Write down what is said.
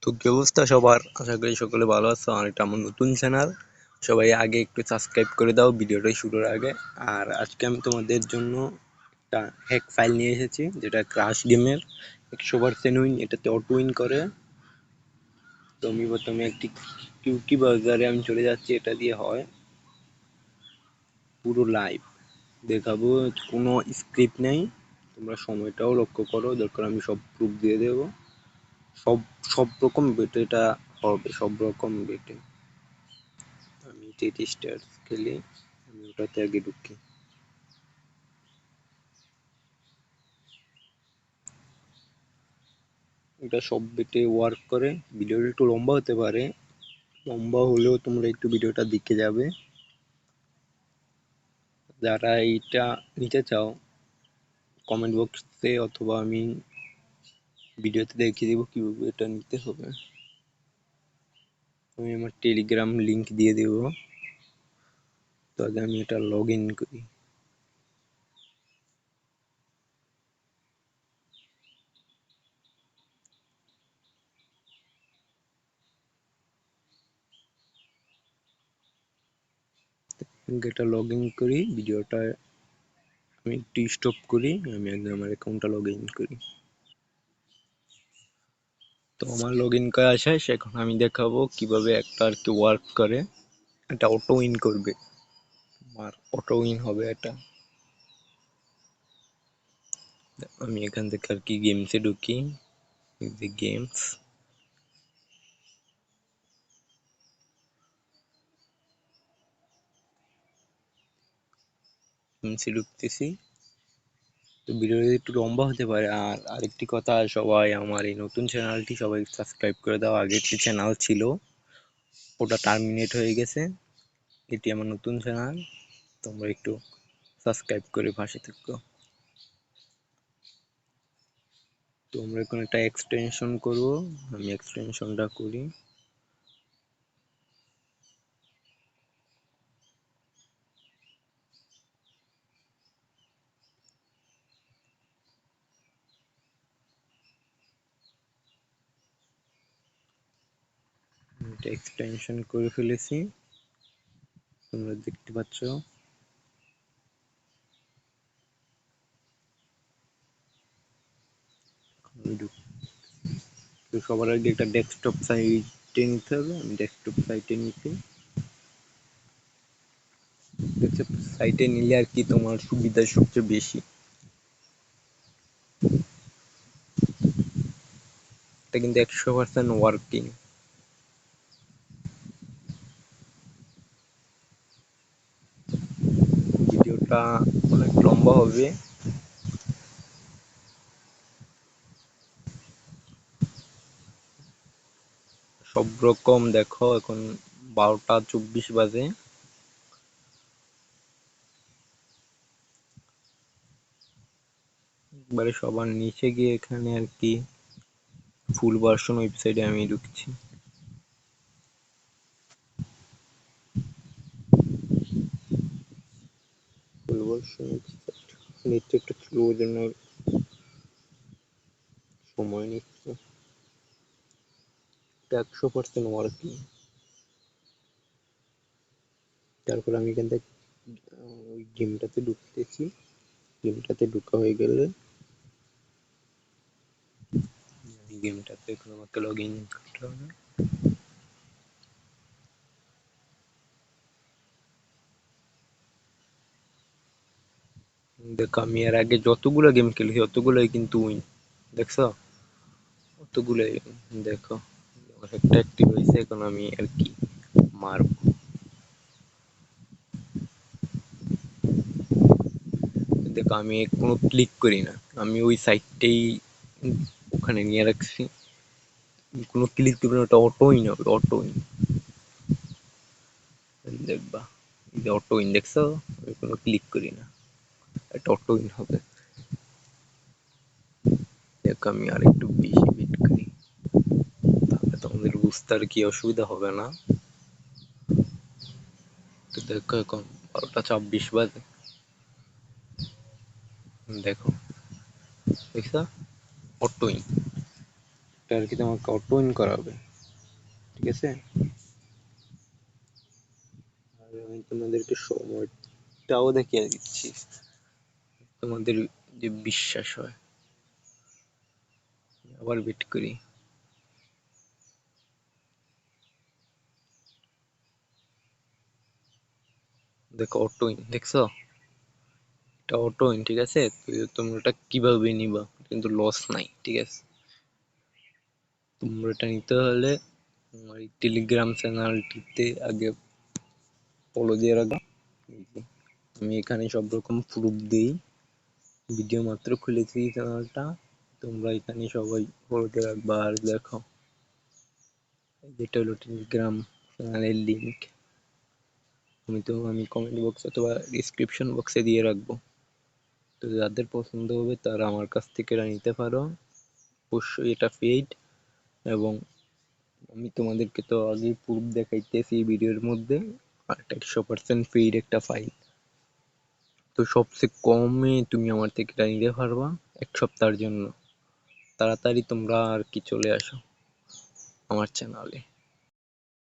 তো কি অবস্থা সবার? আশা করি সকলে ভালো আছো। আর এটা আমার নতুন চ্যানেল, সবাই আগে একটু সাবস্ক্রাইব করে দাও ভিডিওটা শুরুর আগে। আর আজকে আমি তোমাদের জন্য একটা হ্যাক ফাইল নিয়ে এসেছি, যেটা ক্রাশ গেমের 100% উইন, এটাতে অটো উইন করে। তো আমি প্রথমে একটি কিউকি বাজারে আমি চলে যাচ্ছি, এটা দিয়ে হয় পুরো লাইভ দেখাবো, কোনো স্ক্রিপ্ট নেই। তোমরা সময়টাও লক্ষ্য করো, দরকার আমি সব প্রুফ দিয়ে দেবো। সব সব রকম বেটে এটা হবে, সব রকম বেটে। আমি টেটি স্টার খেলি, আমি ওটাতে আগে ঢুকি। এটা সব বেটে ওয়ার্ক করে। ভিডিওটা একটু লম্বা হতে পারে, লম্বা হলেও তোমরা একটু ভিডিওটা দেখে যাবে। যারা এইটা নিতে চাও কমেন্ট বক্সে অথবা আমি ভিডিওতে দেখিয়ে দেবো কিভাবে এটা নিতে হবে। আমি আমার টেলিগ্রাম লিংক দিয়ে দেবো। তো আগে আমি এটা লগ ইন করি। এটা লগ ইন করি, ভিডিওটা আমি একটু স্টপ করি, আমি আগে আমার অ্যাকাউন্টটা লগ ইন করি। তো আমার লগ ইন করা শেষ, এখন আমি দেখাবো কিভাবে একটা আর কি ওয়ার্ক করে। এটা অটো উইন করবে, আমার অটো উইন হবে এটা। আমি এখান থেকে আর কি গেমসে ঢুকি, গেমস গেমসে ঢুকতেছি। তো ভিডিওটা একটু লম্বা হতে পারে। আর আরেকটি কথা, সবাই আমার এই নতুন চ্যানেলটি সবাই সাবস্ক্রাইব করে দাও। আগে একটি চ্যানেল ছিল, ওটা টার্মিনেট হয়ে গেছে, এটি আমার নতুন চ্যানেল। তোমরা একটু সাবস্ক্রাইব করে পাশে থাকো। তো আমরা এখন একটা এক্সটেনশন করবো, আমি এক্সটেনশনটা করি। এটা এক্সটেনশন করে ফেলেছি, তোমরা দেখতে পাচ্ছ। তো সবার আগে একটা ডেস্কটপ সাইটে নিতে হবে, আমি ডেস্কটপ সাইটে নিতে। ডেস্কটপ সাইটে নিলে আর কি তোমার সুবিধা সবচেয়ে বেশি। এটা কিন্তু 100% ওয়ার্কিং। ভিডিওটা অনেক লম্বা হবে। সব রকম দেখো, এখন 12টা 24 বাজে। একবারে সবার নিচে গিয়ে এখানে আর কি ফুল ভার্সন ওয়েবসাইটে আমি ঢুকছি। ফুল ভার্সন ওয়েবসাইট নিচ্ছে, একটু স্লো জন্য সময় নিচ্ছে। 100% ওয়ার্কিং। তারপর আমি এখান থেকে ওই গেমটাতে ঢুকতেছি। গেমটাতে ঢোকা হয়ে গেলে গেমটাতে এখন আমাকে লগ ইন করতে হবে। দেখো আমি এর আগে যতগুলো গেম খেলেছি ততগুলোই কিন্তু উইন, দেখছো? অতগুলোই দেখো, একটা অ্যাক্টিভ হয়েছে, এখন আমি আর কি মারবো। দেখো আমি কোনো ক্লিক করি না, আমি ওই সাইটটাই ওখানে নিয়ে রাখছি। কোনো ক্লিক করবে না, ওটা অটো উইন হবে, অটো উইন। দেখবা এই যে অটো উইন, দেখছো? আমি কোনো ক্লিক করি না, এটা অটো উইন হবে। দেখো আমি আর একটু বেশি বিট করি, তাহলে তোমাদের বুঝতে আর কি অসুবিধা হবে না। তো দেখো এখন 12টা 26 বাজে, দেখো, দেখছো? Auto win. এটা আর কি তোমাকে অটো ইন করাবে, ঠিক আছে। আর আমি তোমাদেরকে সময়টাও দেখিয়ে দিচ্ছি, তোমাদের যে বিশ্বাস হয়। আবার ওয়েট করি, দেখো অটো ইন, দেখছো এটা অটো ইন, ঠিক আছে। তোমরা এটা কিভাবে নিবা, কিন্তু লস নাই, ঠিক আছে। তোমরা এটা নিতে হলে আমার এই টেলিগ্রাম চ্যানেলটিতে আগে ফলো দিয়ে রাখবা। আমি এখানে সব রকম প্রুফ দিই, ভিডিও মাত্র খুলেছি চ্যানেলটা, তোমরা এখানে সবাই ফলো দিয়ে রাখবা। আর দেখো যেটা হলো টেলিগ্রাম চ্যানেলের লিঙ্ক, আমি কমেন্ট বক্স অথবা ডিসক্রিপশন বক্সে দিয়ে রাখবো। তো যাদের পছন্দ হবে তারা আমার কাছ থেকে এটা নিতে পারো। অবশ্যই এটা পেইড, এবং আমি তোমাদেরকে তো আগেই প্রুফ দেখাইতেছি এই ভিডিওর মধ্যে। আর এটা 100% পেইড একটা ফাইল। তো সবচেয়ে কমে তুমি আমার থেকে এটা নিতে পারবা 1 সপ্তাহের জন্য। তাড়াতাড়ি তোমরা আর কি চলে আসো আমার চ্যানেলে।